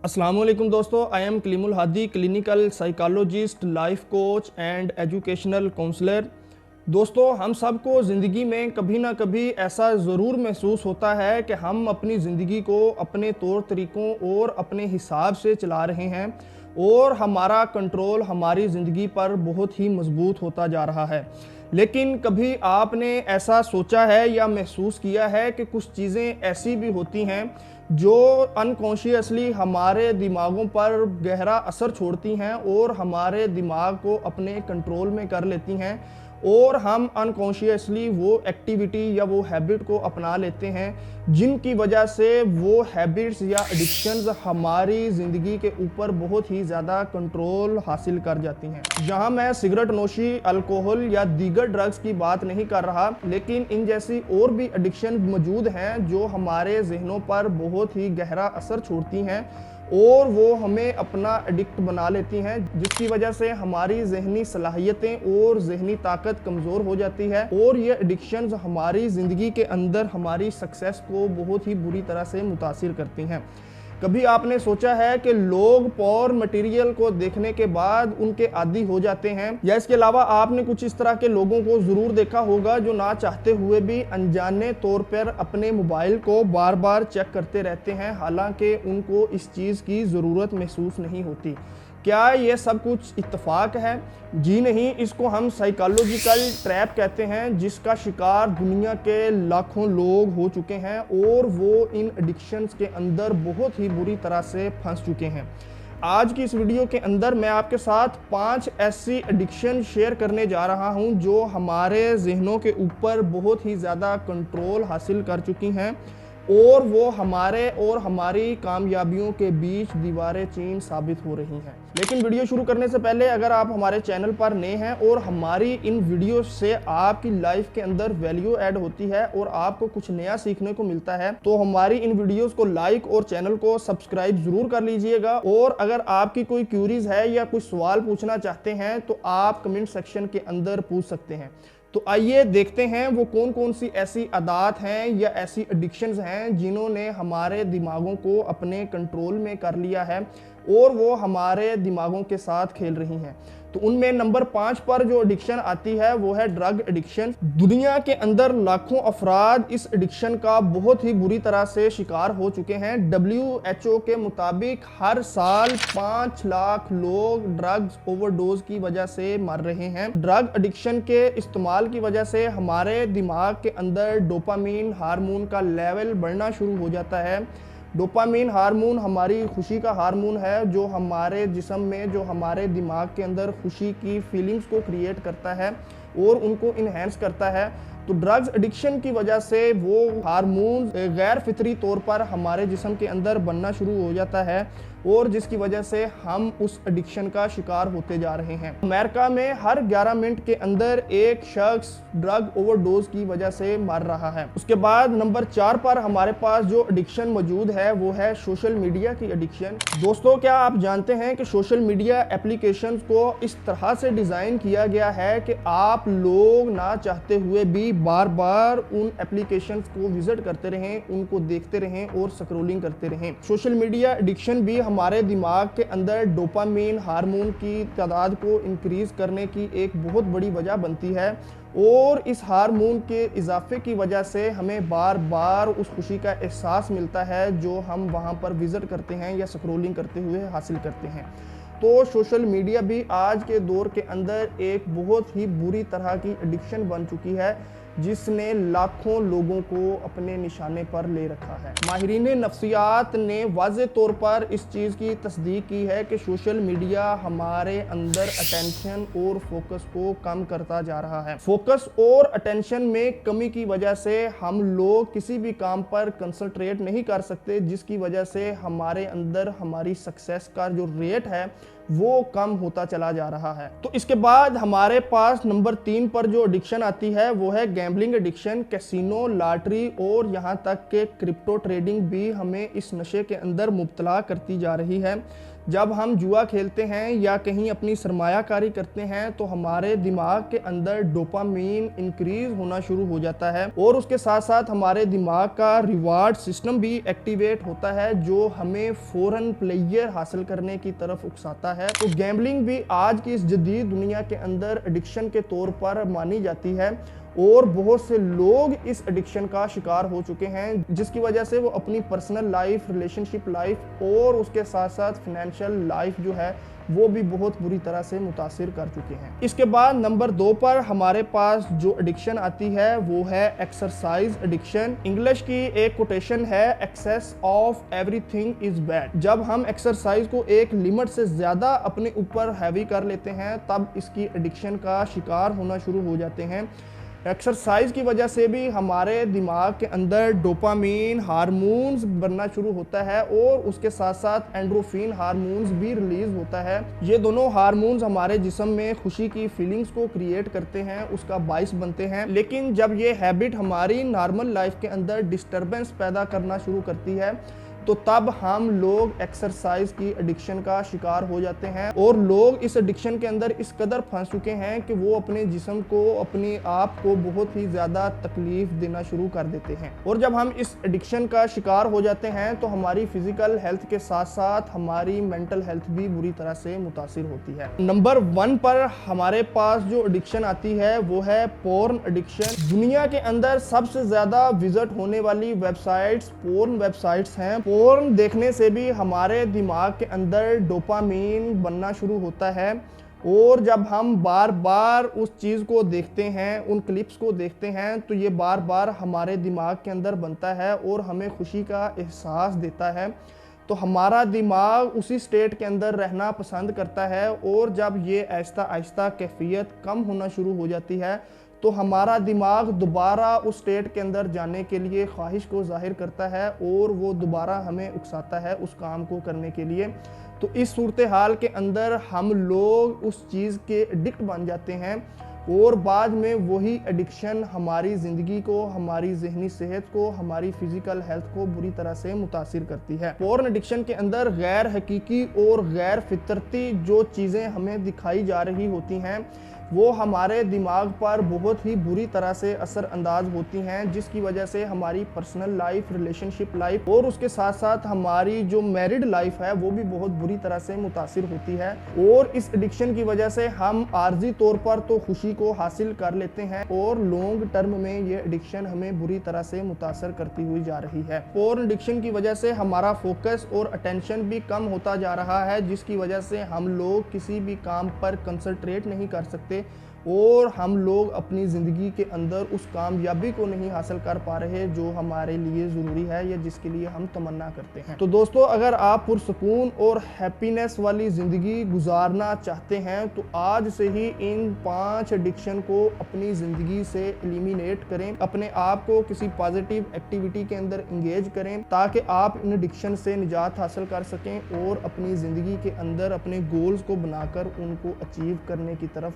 अस्सलाम वालेकुम दोस्तों, I am Kalimul Hadi, clinical psychologist, life coach and educational counsellor. दोस्तों, हम सबको ज़िंदगी में कभी ना कभी ऐसा ज़रूर महसूस होता है कि हम अपनी ज़िंदगी को अपने तौर तरीक़ों और अपने हिसाब से चला रहे हैं और हमारा कंट्रोल हमारी ज़िंदगी पर बहुत ही मजबूत होता जा रहा है। लेकिन कभी आपने ऐसा सोचा है या महसूस किया है कि कुछ चीज़ें ऐसी भी होती हैं जो अनकॉन्शियसली हमारे दिमागों पर गहरा असर छोड़ती हैं और हमारे दिमाग को अपने कंट्रोल में कर लेती हैं और हम अनकॉन्शियसली वो एक्टिविटी या वो हैबिट को अपना लेते हैं जिनकी वजह से वो हैबिट्स या एडिक्शंस हमारी ज़िंदगी के ऊपर बहुत ही ज़्यादा कंट्रोल हासिल कर जाती हैं। जहां मैं सिगरेट नोशी, अल्कोहल या दीगर ड्रग्स की बात नहीं कर रहा, लेकिन इन जैसी और भी एडिक्शन मौजूद हैं जो हमारे जहनों पर बहुत ही गहरा असर छोड़ती हैं और वो हमें अपना एडिक्ट बना लेती हैं, जिसकी वजह से हमारी ज़हनी सलाहियतें और ज़हनी ताकत कमज़ोर हो जाती है और ये एडिक्शंस हमारी ज़िंदगी के अंदर हमारी सक्सेस को बहुत ही बुरी तरह से मुतासिर करती हैं। कभी आपने सोचा है कि लोग पॉर्न मटेरियल को देखने के बाद उनके आदी हो जाते हैं, या इसके अलावा आपने कुछ इस तरह के लोगों को ज़रूर देखा होगा जो ना चाहते हुए भी अनजाने तौर पर अपने मोबाइल को बार बार चेक करते रहते हैं, हालांकि उनको इस चीज़ की ज़रूरत महसूस नहीं होती। क्या ये सब कुछ इत्तेफाक है? जी नहीं, इसको हम साइकोलॉजिकल ट्रैप कहते हैं, जिसका शिकार दुनिया के लाखों लोग हो चुके हैं और वो इन एडिक्शंस के अंदर बहुत ही बुरी तरह से फंस चुके हैं। आज की इस वीडियो के अंदर मैं आपके साथ 5 ऐसी एडिक्शन शेयर करने जा रहा हूं जो हमारे जहनों के ऊपर बहुत ही ज़्यादा कंट्रोल हासिल कर चुकी हैं और वो हमारे और हमारी कामयाबियों के बीच दीवारें चीन साबित हो रही हैं। लेकिन वीडियो शुरू करने से पहले अगर आप हमारे चैनल पर नए हैं और हमारी इन वीडियो से आपकी लाइफ के अंदर वैल्यू ऐड होती है और आपको कुछ नया सीखने को मिलता है, तो हमारी इन वीडियोस को लाइक और चैनल को सब्सक्राइब जरूर कर लीजिएगा। और अगर आपकी कोई क्यूरीज है या कोई सवाल पूछना चाहते हैं तो आप कमेंट सेक्शन के अंदर पूछ सकते हैं। तो आइए देखते हैं वो कौन कौन सी ऐसी आदत हैं या ऐसी एडिक्शंस हैं जिन्होंने हमारे दिमागों को अपने कंट्रोल में कर लिया है और वो हमारे दिमागों के साथ खेल रही हैं। तो उनमें नंबर 5 पर जो एडिक्शन आती है वो है ड्रग एडिक्शन। दुनिया के अंदर लाखों अफराद इस एडिक्शन का बहुत ही बुरी तरह से शिकार हो चुके हैं। WHO के मुताबिक हर साल 5 लाख लोग ड्रग्स ओवरडोज की वजह से मर रहे हैं। ड्रग एडिक्शन के इस्तेमाल की वजह से हमारे दिमाग के अंदर डोपामीन हार्मोन का लेवल बढ़ना शुरू हो जाता है। डोपामीन हार्मोन हमारी खुशी का हार्मोन है जो हमारे जिस्म में, जो हमारे दिमाग के अंदर खुशी की फीलिंग्स को क्रिएट करता है और उनको इन्हेंस करता है। तो ड्रग्स एडिक्शन की वजह से वो हार्मोन गैर फितरी तौर पर हमारे जिस्म के अंदर बनना शुरू हो जाता है और जिसकी वजह से हम उस एडिक्शन का शिकार होते जा रहे हैं। अमेरिका में हर 11 मिनट के अंदर एक शख्स ड्रग ओवरडोज की वजह से मर रहा है। उसके बाद नंबर 4 पर हमारे पास जो एडिक्शन मौजूद है वो है सोशल मीडिया की एडिक्शन। दोस्तों, क्या आप जानते हैं कि सोशल मीडिया एप्लीकेशंस को इस तरह से डिज़ाइन किया गया है कि आप लोग ना चाहते हुए भी बार बार उन एप्लीकेशंस को विजिट करते रहें, उनको देखते रहें और स्क्रॉलिंग करते रहें। सोशल मीडिया एडिक्शन भी हमारे दिमाग के अंदर डोपामीन हार्मोन की तादाद को इंक्रीज करने की एक बहुत बड़ी वजह बनती है और इस हार्मोन के इजाफे की वजह से हमें बार बार उस खुशी का एहसास मिलता है जो हम वहाँ पर विजिट करते हैं या स्क्रॉलिंग करते हुए हासिल करते हैं। तो सोशल मीडिया भी आज के दौर के अंदर एक बहुत ही बुरी तरह की एडिक्शन बन चुकी है जिसने लाखों लोगों को अपने निशाने पर ले रखा है। माहिरीन नफ्सियात ने वाज़े तौर पर इस चीज़ की तस्दीक की है कि सोशल मीडिया हमारे अंदर अटेंशन और फोकस को कम करता जा रहा है। फोकस और अटेंशन में कमी की वजह से हम लोग किसी भी काम पर कंसंट्रेट नहीं कर सकते, जिसकी वजह से हमारे अंदर हमारी सक्सेस का जो रेट है वो कम होता चला जा रहा है। तो इसके बाद हमारे पास नंबर 3 पर जो एडिक्शन आती है वो है गैम्बलिंग एडिक्शन। कैसीनो, लॉटरी और यहाँ तक के क्रिप्टो ट्रेडिंग भी हमें इस नशे के अंदर मुब्तला करती जा रही है, جب ہم جوا کھیلتے ہیں یا کہیں اپنی سرمایہ کاری کرتے ہیں تو ہمارے دماغ کے اندر ڈوپامین انکریز ہونا شروع ہو جاتا ہے اور اس کے ساتھ ساتھ ہمارے دماغ کا ریوارڈ سسٹم بھی ایکٹیویٹ ہوتا ہے جو ہمیں فوراً پلیئر حاصل کرنے کی طرف اکساتا ہے۔ تو گیمبلنگ بھی آج کی اس جدید دنیا کے اندر ایڈکشن کے طور پر مانی جاتی ہے اور بہت سے لوگ اس ایڈکشن کا شکار ہو چکے ہیں جس کی وجہ سے وہ اپنی پرسنل لائف، ریلیشن شپ لائف اور اس کے ساتھ ساتھ فائنینشیل لائف جو ہے وہ بھی بہت بری طرح سے متاثر کر چکے ہیں۔ اس کے بعد نمبر 2 پر ہمارے پاس جو ایڈکشن آتی ہے وہ ہے ایکسرسائز ایڈکشن۔ انگلش کی ایک کوٹیشن ہے access of every thing is bad. جب ہم ایکسرسائز کو ایک لمٹ سے زیادہ اپنے اوپر ہیوی کر لیتے ہیں تب اس کی ایڈکشن کا شکار ہونا شروع ہو جاتے ہیں۔ ایکسرسائز کی وجہ سے بھی ہمارے دماغ کے اندر ڈوپامین ہارمونز بننا شروع ہوتا ہے اور اس کے ساتھ ساتھ اینڈروفین ہارمونز بھی ریلیز ہوتا ہے۔ یہ دونوں ہارمونز ہمارے جسم میں خوشی کی فیلنگز کو کریٹ کرتے ہیں، اس کا باعث بنتے ہیں، لیکن جب یہ ہیبٹ ہماری نارمل لائف کے اندر ڈسٹربنس پیدا کرنا شروع کرتی ہے تو تب ہم لوگ ایکسرسائز کی ایڈکشن کا شکار ہو جاتے ہیں اور لوگ اس ایڈکشن کے اندر اس قدر پھنس چکے ہیں کہ وہ اپنے جسم کو، اپنے آپ کو بہت ہی زیادہ تکلیف دینا شروع کر دیتے ہیں۔ اور جب ہم اس ایڈکشن کا شکار ہو جاتے ہیں تو ہماری فزیکل ہیلتھ کے ساتھ ساتھ ہماری مینٹل ہیلتھ بھی بری طرح سے متاثر ہوتی ہے۔ نمبر 1 پر ہمارے پاس جو ایڈکشن آتی ہے وہ ہے پورن ایڈکشن۔ دنیا کے اندر سب سے زیادہ وزٹ ہونے والی ویب سائٹس پورن ویب سائٹس ہیں۔ پورن دیکھنے سے بھی ہمارے دماغ کے اندر ڈوپامین بننا شروع ہوتا ہے اور جب ہم بار بار اس چیز کو دیکھتے ہیں، ان کلپس کو دیکھتے ہیں تو یہ بار بار ہمارے دماغ کے اندر بنتا ہے اور ہمیں خوشی کا احساس دیتا ہے، تو ہمارا دماغ اسی سٹیٹ کے اندر رہنا پسند کرتا ہے اور جب یہ آہستہ آہستہ کیفیت کم ہونا شروع ہو جاتی ہے تو ہمارا دماغ دوبارہ اس سٹیٹ کے اندر جانے کے لیے خواہش کو ظاہر کرتا ہے اور وہ دوبارہ ہمیں اکساتا ہے اس کام کو کرنے کے لیے۔ تو اس صورتحال کے اندر ہم لوگ اس چیز کے ایڈکٹ بن جاتے ہیں اور بعد میں وہی ایڈکشن ہماری زندگی کو، ہماری ذہنی صحت کو، ہماری فزیکل ہیلتھ کو بری طرح سے متاثر کرتی ہے۔ پورن ایڈکشن کے اندر غیر حقیقی اور غیر فطرتی جو چیزیں ہمیں دکھائی جا رہی ہوتی ہیں وہ ہمارے دماغ پر بہت ہی بری طرح سے اثر انداز ہوتی ہیں جس کی وجہ سے ہماری پرسنل لائف، ریلیشن شپ لائف اور اس کے ساتھ ساتھ ہماری جو میرڈ لائف ہے وہ بھی بہت بری طرح سے متاثر ہوتی ہے اور اس ایڈکشن کی وجہ سے ہم عارضی طور پر تو خوشی کو حاصل کر لیتے ہیں اور لانگ ٹرم میں یہ ایڈکشن ہمیں بری طرح سے متاثر کرتی ہوئی جا رہی ہے۔ پورن ایڈکشن کی وجہ سے ہمارا فوکس اور اٹینشن بھی کم ہوتا جا رہا ہے جس کی وجہ سے ہم لوگ کسی بھی کام پر کنسنٹریٹ نہیں کر سکتے اور ہم لوگ اپنی زندگی کے اندر اس کامیابی کو نہیں حاصل کر پا رہے جو ہمارے لیے ضروری ہے یا جس کے لیے ہم تمنا کرتے ہیں۔ تو دوستو، اگر آپ پرسکون اور ہیپینس والی زندگی گزارنا چاہتے ہیں تو آج سے ہی ان 5 ایڈکشن کو اپنی زندگی سے ایلیمینیٹ کریں، اپنے آپ کو کسی پازیٹیو ایکٹیویٹی کے اندر انگیج کریں تاکہ آپ ان ایڈکشن سے نجات حاصل کر سکیں اور اپنی زندگی کے اندر اپنے گولز کو بنا کر ان کو اچیو کرنے کی طرف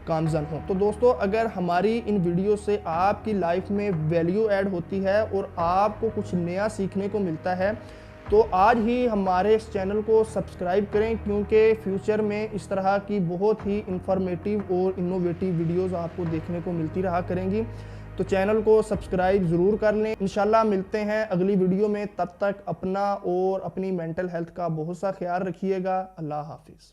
گامزن ہوں۔ تو دوستو، اگر ہماری ان ویڈیو سے آپ کی لائف میں ویلیو ایڈ ہوتی ہے اور آپ کو کچھ نیا سیکھنے کو ملتا ہے تو آج ہی ہمارے اس چینل کو سبسکرائب کریں کیونکہ فیوچر میں اس طرح کی بہت ہی انفارمیٹیو اور انوویٹیو ویڈیوز آپ کو دیکھنے کو ملتی رہا کریں گی، تو چینل کو سبسکرائب ضرور کر لیں۔ انشاءاللہ ملتے ہیں اگلی ویڈیو میں، تب تک اپنا اور اپنی مینٹل ہیلتھ کا بہت سا خیال رکھیے گا۔ اللہ حافظ۔